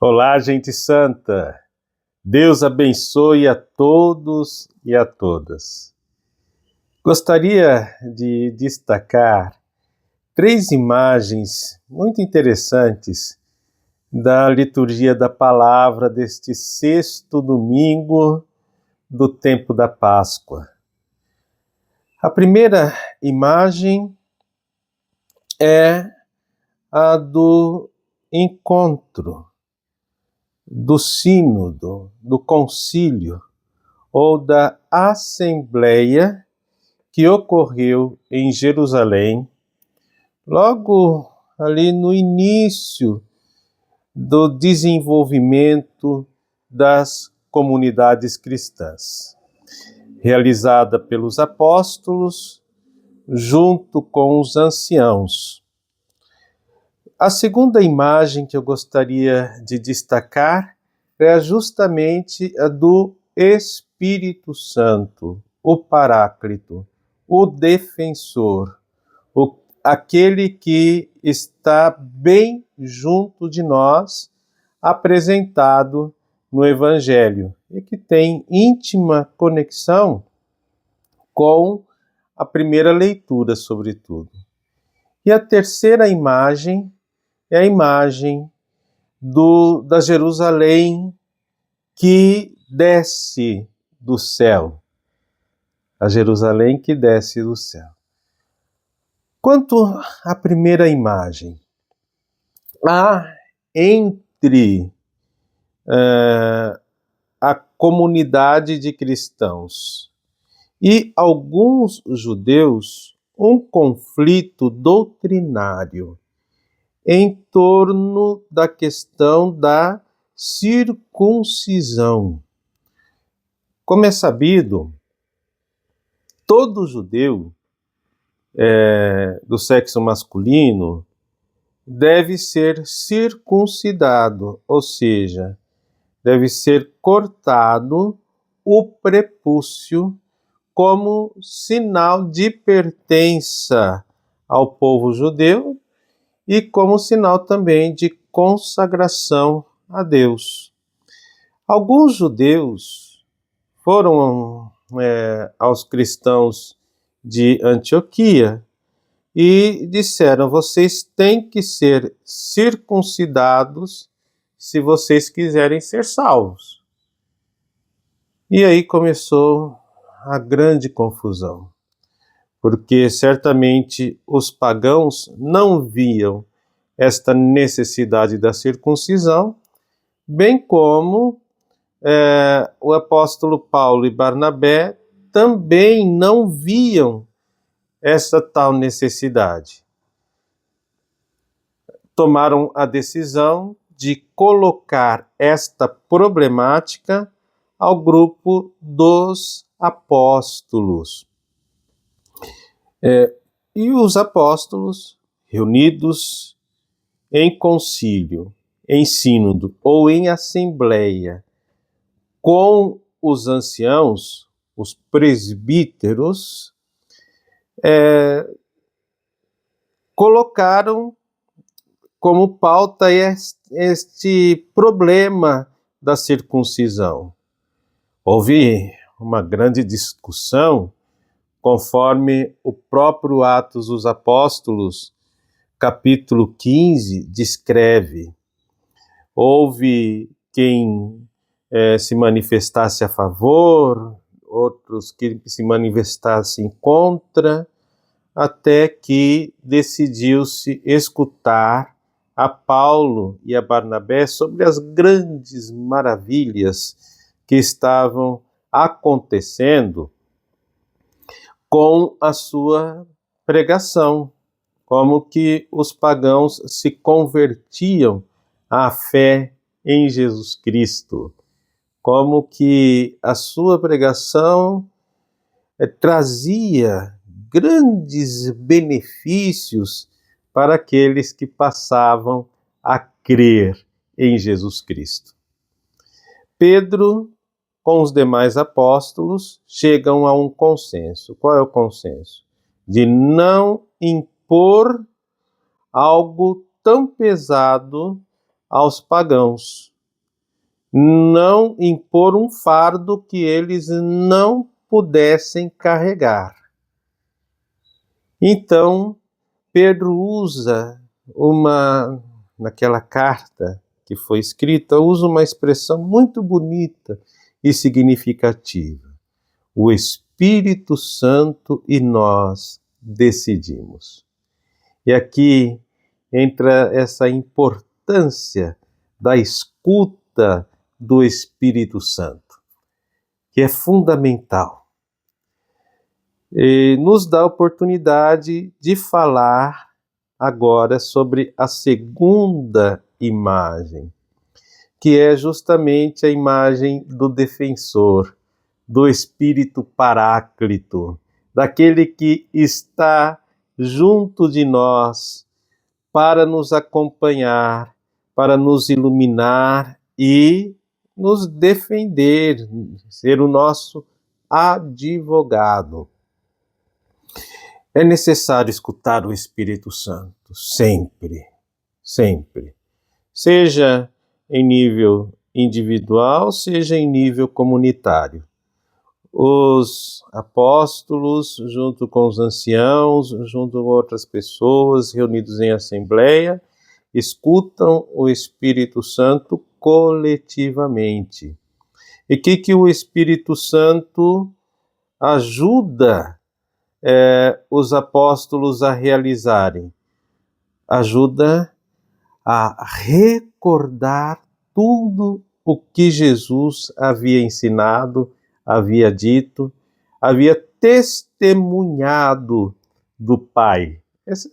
Olá, gente santa! Deus abençoe a todos e a todas. Gostaria de destacar 3 imagens muito interessantes da liturgia da palavra deste 6º domingo do tempo da Páscoa. A primeira imagem é a do encontro, do sínodo, do concílio ou da assembleia que ocorreu em Jerusalém, logo ali no início do desenvolvimento das comunidades cristãs, realizada pelos apóstolos junto com os anciãos. A segunda imagem que eu gostaria de destacar é justamente a do Espírito Santo, o Paráclito, o defensor, aquele que está bem junto de nós, apresentado no Evangelho, e que tem íntima conexão com a primeira leitura, sobretudo. E a terceira imagem é a imagem da Jerusalém que desce do céu. A Jerusalém que desce do céu. Quanto à primeira imagem, há entre a comunidade de cristãos e alguns judeus um conflito doutrinário em torno da questão da circuncisão. Como é sabido, todo judeu do sexo masculino deve ser circuncidado, ou seja, deve ser cortado o prepúcio como sinal de pertença ao povo judeu e como sinal também de consagração a Deus. Alguns judeus foram aos cristãos de Antioquia e disseram: vocês têm que ser circuncidados se vocês quiserem ser salvos. E aí começou a grande confusão, porque certamente os pagãos não viam esta necessidade da circuncisão, bem como o apóstolo Paulo e Barnabé também não viam essa tal necessidade. Tomaram a decisão de colocar esta problemática ao grupo dos apóstolos. E os apóstolos, reunidos em concílio, em sínodo ou em assembleia, com os anciãos, os presbíteros, colocaram como pauta este problema da circuncisão. Houve uma grande discussão, conforme o próprio Atos dos Apóstolos, capítulo 15, descreve. Houve quem se manifestasse a favor, outros que se manifestassem contra, até que decidiu-se escutar a Paulo e a Barnabé sobre as grandes maravilhas que estavam acontecendo com a sua pregação, como que os pagãos se convertiam à fé em Jesus Cristo, como que a sua pregação trazia grandes benefícios para aqueles que passavam a crer em Jesus Cristo. Pedro, com os demais apóstolos, chegam a um consenso. Qual é o consenso? De não impor algo tão pesado aos pagãos, não impor um fardo que eles não pudessem carregar. Então, Pedro usa naquela carta que foi escrita, usa uma expressão muito bonita e significativa. O Espírito Santo e nós decidimos. E aqui entra essa importância da escuta do Espírito Santo, que é fundamental. E nos dá a oportunidade de falar agora sobre a segunda imagem, que é justamente a imagem do defensor, do Espírito Paráclito, daquele que está junto de nós para nos acompanhar, para nos iluminar e nos defender, ser o nosso advogado. É necessário escutar o Espírito Santo, sempre, sempre. Seja em nível individual, seja em nível comunitário. Os apóstolos, junto com os anciãos, junto com outras pessoas reunidos em assembleia, escutam o Espírito Santo coletivamente. E o que o Espírito Santo ajuda os apóstolos a realizarem? Ajuda a recordar tudo o que Jesus havia ensinado, havia dito, havia testemunhado do Pai. Essa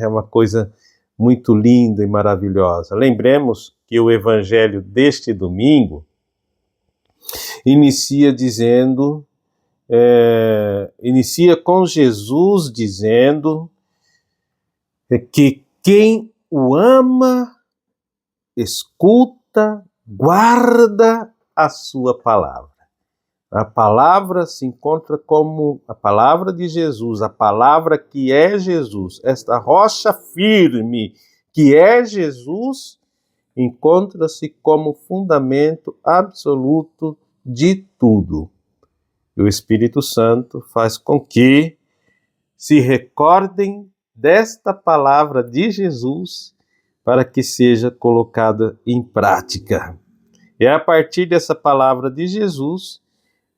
é uma coisa muito linda e maravilhosa. Lembremos que o evangelho deste domingo inicia com Jesus dizendo que quem o ama, escuta, guarda a sua palavra. A palavra se encontra como a palavra de Jesus, a palavra que é Jesus. Esta rocha firme que é Jesus encontra-se como fundamento absoluto de tudo. E o Espírito Santo faz com que se recordem desta palavra de Jesus para que seja colocada em prática. E a partir dessa palavra de Jesus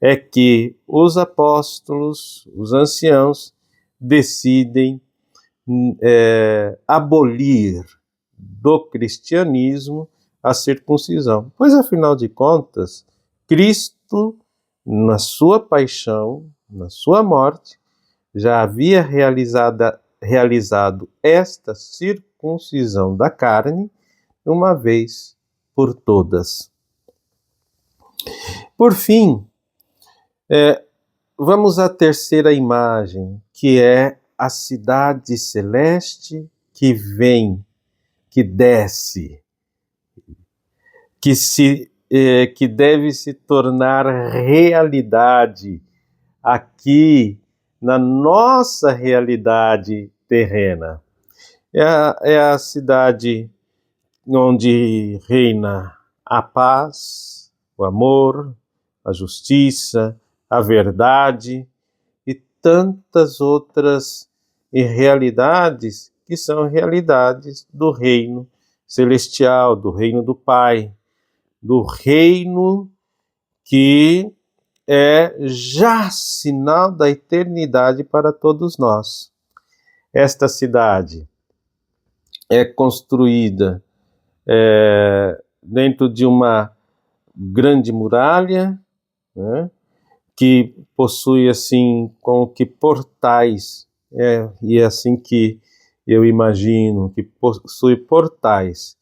é que os apóstolos, os anciãos, decidem abolir do cristianismo a circuncisão. Pois, afinal de contas, Cristo, na sua paixão, na sua morte, já havia realizado esta circuncisão da carne uma vez por todas. Por fim, vamos à terceira imagem, que é a cidade celeste que vem, que desce, que deve se tornar realidade aqui na nossa realidade terrena. É a cidade onde reina a paz, o amor, a justiça, a verdade e tantas outras realidades que são realidades do reino celestial, do reino do Pai, do reino que é já sinal da eternidade para todos nós. Esta cidade é construída dentro de uma grande muralha, né, que possui assim como que portais, e é assim que eu imagino, que possui portais,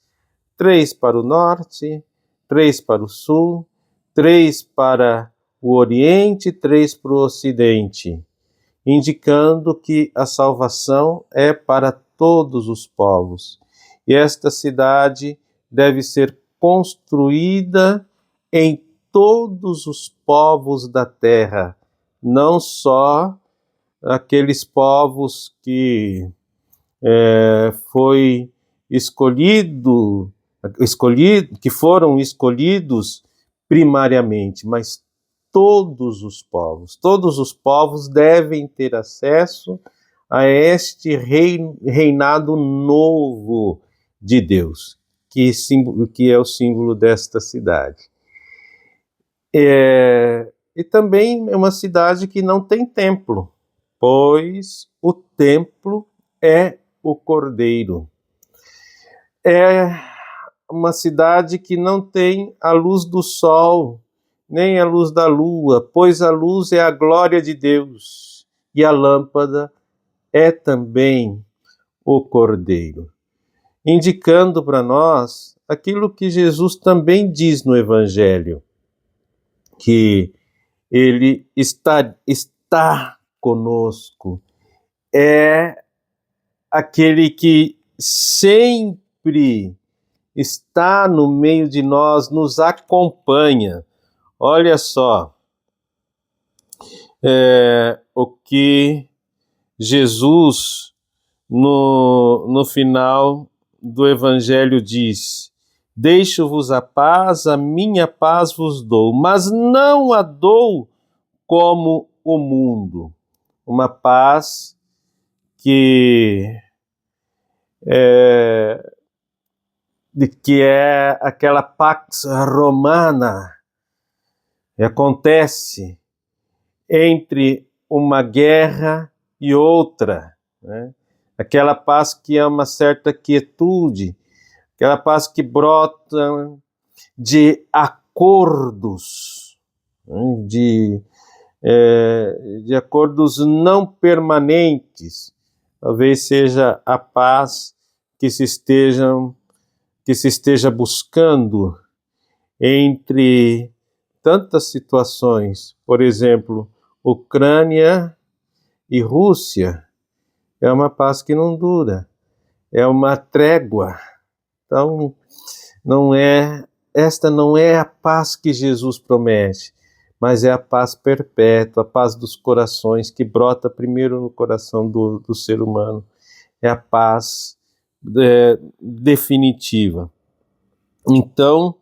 3 para o norte, 3 para o sul, 3 para o oriente, 3 para o ocidente, indicando que a salvação é para todos os povos. E esta cidade deve ser construída em todos os povos da terra, não só aqueles povos que foi escolhido que foram escolhidos primariamente, mas todos os povos devem ter acesso a este reinado novo de Deus, que é o símbolo desta cidade. E também é uma cidade que não tem templo, pois o templo é o Cordeiro. É uma cidade que não tem a luz do sol, nem a luz da lua, pois a luz é a glória de Deus, e a lâmpada é também o Cordeiro, indicando para nós aquilo que Jesus também diz no Evangelho, que ele está conosco, é aquele que sempre está no meio de nós, nos acompanha. Olha só o que Jesus, no final do Evangelho, diz: deixo-vos a minha paz vos dou, mas não a dou como o mundo. Uma paz que é aquela pax romana, que acontece entre uma guerra e outra, né? Aquela paz que é uma certa quietude, aquela paz que brota de acordos, né? De acordos não permanentes. Talvez seja a paz que se esteja buscando entre tantas situações. Por exemplo, Ucrânia e Rússia é uma paz que não dura, é uma trégua. Então, esta não é a paz que Jesus promete, mas é a paz perpétua, a paz dos corações, que brota primeiro no coração do ser humano. É a paz definitiva. Então,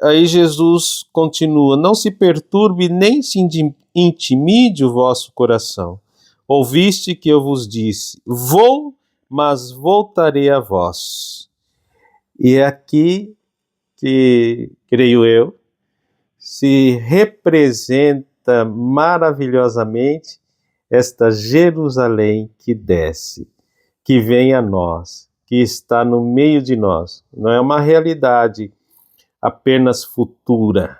aí Jesus continua: não se perturbe nem se intimide o vosso coração. Ouviste que eu vos disse: vou, mas voltarei a vós. E é aqui que, creio eu, se representa maravilhosamente esta Jerusalém que desce, que vem a nós, que está no meio de nós. Não é uma realidade apenas futura,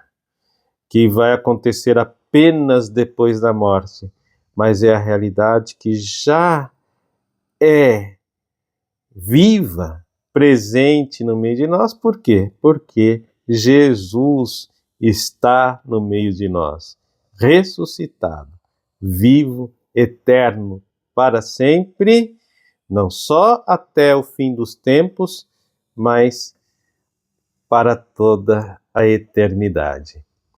que vai acontecer apenas depois da morte, mas é a realidade que já é viva, presente no meio de nós. Por quê? Porque Jesus está no meio de nós, ressuscitado, vivo, eterno, para sempre, não só até o fim dos tempos, mas para toda a eternidade.